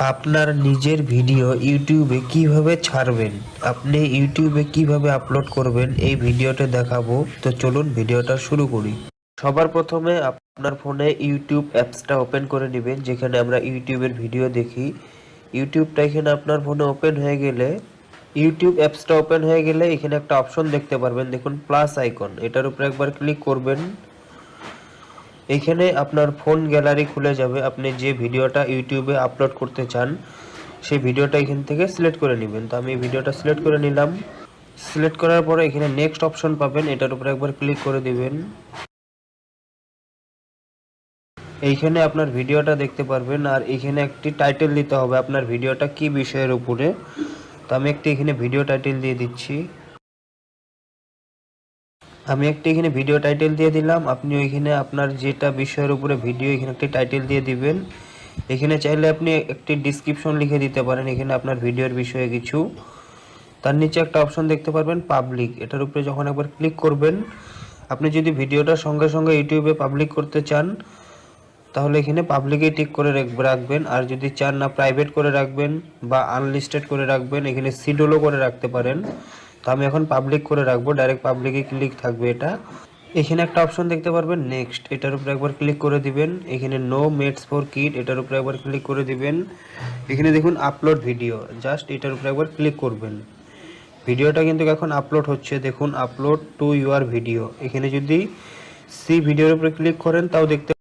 আপনার নিজের ভিডিও ইউটিউবে কিভাবে ছাড়বেন, আপনি ইউটিউবে কিভাবে আপলোড করবেন এই ভিডিওতে দেখাবো। তো চলুন ভিডিওটা শুরু করি। সবার প্রথমে আপনার ফোনে ইউটিউব অ্যাপসটা ওপেন করে নেবেন, যেখানে আমরা ইউটিউবের ভিডিও দেখি। ইউটিউবটা এখানে আপনার ফোনে ওপেন হয়ে গেলে, ইউটিউব অ্যাপসটা ওপেন হয়ে গেলে এখানে একটা অপশন দেখতে পারবেন, দেখুন প্লাস আইকন, এটার উপরে একবার ক্লিক করবেন। এখানে আপনার ফোন গ্যালারি খুলে যাবে। আপনি যে ভিডিওটা ইউটিউবে আপলোড করতে চান সেই ভিডিওটা এখান থেকে সিলেক্ট করে নেবেন। তো আমি ভিডিওটা সিলেক্ট করে নিলাম। সিলেক্ট করার পরে এখানে নেক্সট অপশন পাবেন, এটার উপরে একবার ক্লিক করে দিবেন। এইখানে আপনার ভিডিওটা দেখতে পারবেন, আর এখানে একটি টাইটেল দিতে হবে আপনার ভিডিওটা কি বিষয়ের উপরে। তো আমি একটি এখানে ভিডিও টাইটেল দিয়ে দিচ্ছি। আমি একটি এখানে ভিডিও টাইটেল দিয়ে দিলাম। আপনি ওইখানে আপনার যেটা বিষয়ের উপরে ভিডিও এখানে একটি টাইটেল দিয়ে দিবেন। এখানে চাইলে আপনি একটি ডিসক্রিপশন লিখে দিতে পারেন এখানে আপনার ভিডিওর বিষয়ে কিছু। তার নিচে একটা অপশন দেখতে পারবেন পাবলিক, এটার উপরে যখন একবার ক্লিক করবেন, আপনি যদি ভিডিওটা সঙ্গে সঙ্গে ইউটিউবে পাবলিক করতে চান তাহলে এখানে পাবলিকে টিক করে রাখবেন। আর যদি চান না প্রাইভেট করে রাখবেন বা আনলিস্টেড করে রাখবেন, এখানে শিডিউলও করে রাখতে পারেন। তো আমি এখন পাবলিক করে রাখবো, ডাইরেক্ট পাবলিকে ক্লিক থাকবে এটা। এখানে একটা অপশন দেখতে পারবেন নেক্সট, এটার উপরে একবার ক্লিক করে দিবেন। এখানে নো মেডস ফর কিড, এটার উপরে একবার ক্লিক করে দিবেন। এখানে দেখুন আপলোড ভিডিও, জাস্ট এটার উপরে একবার ক্লিক করবেন। ভিডিওটা কিন্তু এখন আপলোড হচ্ছে, দেখুন আপলোড টু ইউর ভিডিও। এখানে যদি সি ভিডিওর উপরে ক্লিক করেন তাও দেখতে